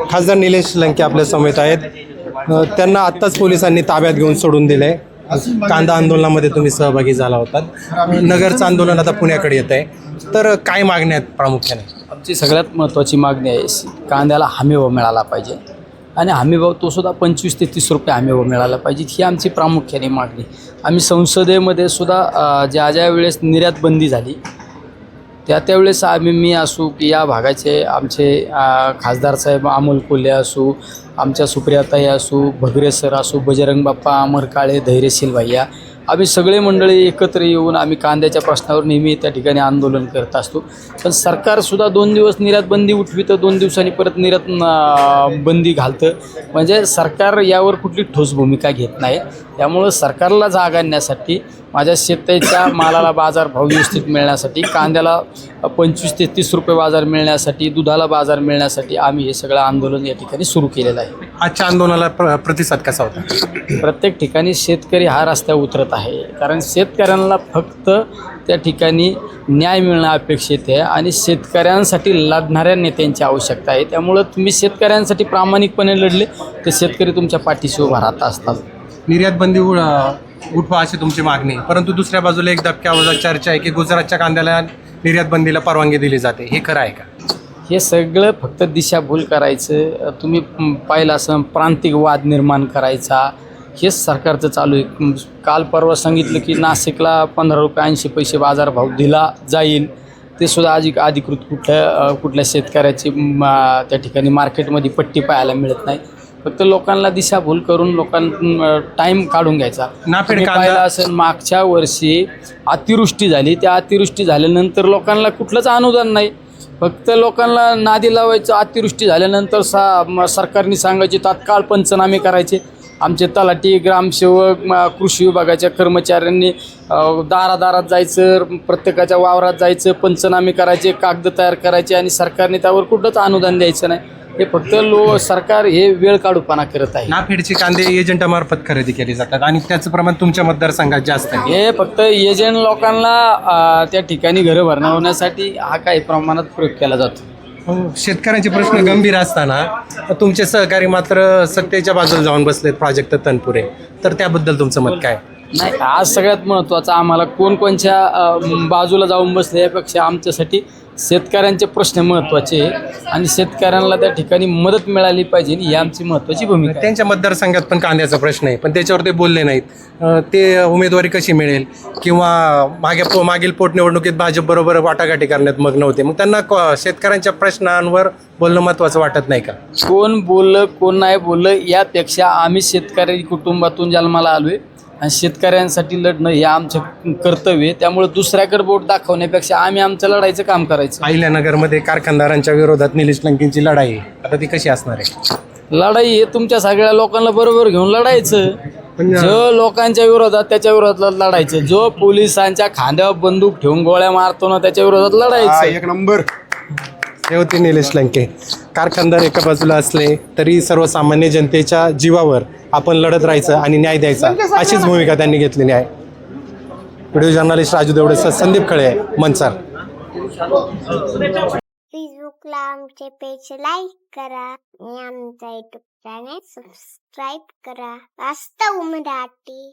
खासदार निलेश लंके आपल्या समेत आहेत. त्यांना आत्ताच पोलिसांनी ताब्यात घेऊन सोडून दिले. कांदा आंदोलनामध्ये तुम्ही सहभागी झाला होतात. नगरचं आंदोलन आता पुण्याकडे येत आहे, तर काय मागण्या आहेत प्रामुख्याने? आमची सगळ्यात महत्त्वाची मागणी आहे कांद्याला हमीभाव मिळाला पाहिजे आणि हमीभाव तो सुद्धा 25 ते 30 रुपये हमीभाव मिळाला पाहिजे, ही आमची प्रामुख्याने मागणी. आम्ही संसदेमध्ये सुद्धा ज्या वेळेस निर्यात बंदी झाली त्यावेळेस मी असू की या भागाचे आमचे खासदार साहेब अमोल कोल्हे असू, आमच्या सुप्रियाताई असू, भगरे सर असू, बजरंग बाप्पा, अमर काळे, धैर्यशील भैया, आम्ही सगळे मंडळी एकत्र येऊन आम्ही कांद्याच्या प्रश्नावर नेहमी त्या ठिकाणी आंदोलन करत असतो. पण सरकारसुद्धा 2 दिवस निर्यात बंदी उठवितं, 2 दिवसांनी परत निर्यात बंदी घालतं. म्हणजे सरकार यावर कुठली ठोस भूमिका घेत नाही. त्यामुळं सरकारला जाग आणण्यासाठी, माझ्या शेतीच्या मालाला बाजारभाव व्यवस्थित मिळण्यासाठी, कांद्याला 25 ते 30 रुपये बाजार मिळण्यासाठी, दुधाला बाजार मिळण्यासाठी आम्ही हे सगळं आंदोलन या ठिकाणी सुरू केलेलं आहे. आजच्या आंदोलनाला प्रतिसाद कसा होता? प्रत्येक ठिकाणी शेतकरी हा रस्त्यावर उतरत आहे, कारण शेतकऱ्यांना फक्त त्या ठिकाणी न्याय मिळणं अपेक्षित आहे आणि शेतकऱ्यांसाठी लढणाऱ्या नेत्यांची आवश्यकता आहे. त्यामुळं तुम्ही शेतकऱ्यांसाठी प्रामाणिकपणे लढले तर शेतकरी तुमच्या पाठीशी उभा राहत असतात. निर्यात बंदी उठवा अशी तुमची मागणी, परंतु दुसऱ्या बाजूला एक दबक्या आवाजात चर्चा आहे की गुजरातच्या कांद्याला निर्यात बंदीला परवानगी दिली जाते. हे खरं आहे का? हे सगळं फक्त दिशाभूल करायचं. तुम्ही पाहिलं असं प्रांतिक वाद निर्माण करायचा, हेच सरकारचं चालू आहे. काल परवा सांगितलं की नाशिकला 15 रुपये 80 पैसे बाजारभाव दिला जाईल, ते सुद्धा अधिकृत कुठल्या शेतकऱ्याची त्या ठिकाणी मार्केटमध्ये पट्टी पाहायला मिळत नाही. फक्त लोकांना दिशाभूल करून टाईम काढून घ्यायचा. पाहिलं असं मागच्या वर्षी अतिवृष्टी झाली, त्या अतिवृष्टी झाल्यानंतर लोकांना कुठलंच अनुदान नाही. फक्त लोकांना नादी लावायचं. अतिवृष्टी झाल्यानंतर सरकारने सांगायचे तात्काळ पंचनामे करायचे. आमचे तलाठी, ग्रामसेवक, कृषी विभागाच्या कर्मचाऱ्यांनी दारादारात जायचं, प्रत्येकाच्या वावरात जायचं, पंचनामे करायचे, कागद तयार करायचे आणि सरकारने त्यावर कुठंच अनुदान द्यायचं नाही. हे फक्त सरकार हे वेळ काढूपणा करत आहे. नाफेडचे कांदे एजंटामार्फत खरेदी केले जातात आणि त्याचं प्रमाण तुमच्या मतदारसंघात जास्त आहे. हे फक्त एजंट लोकांना त्या ठिकाणी घरं भरण्यासाठी हा काही प्रमाणात प्रयोग केला जातो. शेतकऱ्यांचे प्रश्न गंभीर असताना तुमचे सहकारी मात्र सत्तेच्या बाजूला जाऊन बसलेत, प्राजक्त तनपुरे, तर त्याबद्दल तुमचं मत काय? नाही, आज सगळ्यात महत्त्वाचं आम्हाला कोणकोणच्या बाजूला जाऊन बसले यापेक्षा आमच्यासाठी शेतकऱ्यांचे प्रश्न महत्त्वाचे आणि शेतकऱ्यांना त्या ठिकाणी मदत मिळाली पाहिजे ही आमची महत्त्वाची भूमिका आहे. त्यांच्या मतदारसंघात पण कांद्याचा प्रश्न आहे, पण त्याच्यावर ते बोलले नाहीत. ते उमेदवारी कशी मिळेल किंवा मागील पोटनिवडणुकीत भाजपबरोबर वाटाघाटी करण्यात मग्न होते, मग त्यांना शेतकऱ्यांच्या प्रश्नांवर बोलणं महत्त्वाचं वाटत नाही का? कोण बोललं कोण नाही बोललं यापेक्षा आम्ही शेतकरी कुटुंबातून जन्माला आलोय आणि शेतकऱ्यांसाठी लढणं हे आमचं कर्तव्य आहे. त्यामुळे दुसऱ्याकडे बोट दाखवण्यापेक्षा आम्ही आमचं लढायचं काम करायचं. अहिल्यानगरमध्ये कारखानदारांच्या विरोधात निलेश लंकेंची लढाई आहे, आता ती कशी असणार आहे? लढाई हे तुमच्या सगळ्या लोकांना बरोबर घेऊन लढायचं. जो लोकांच्या विरोधात त्याच्या विरोधात लढायचं, जो पोलिसांच्या खांद्यावर बंदूक ठेवून गोळ्या मारतो ना त्याच्या विरोधात लढायचं. एक नंबर. हे होते निलेश लंके. कारखानदार एका बाजूला असले तरी सर्वसामान्य जनतेच्या जीवावर आपण लढत राहायचं आणि न्याय द्यायचा, अशीच भूमिका त्यांनी घेतलेली आहे. व्हिडिओ जर्नलिस्ट राजू देवडेसह संदीप खळे, मनसर. फेसबुकला आमचे पेज लाईक करा आणि आमचा युट्यूब चॅनेल सबस्क्राईब करा. वास्तव मराठी.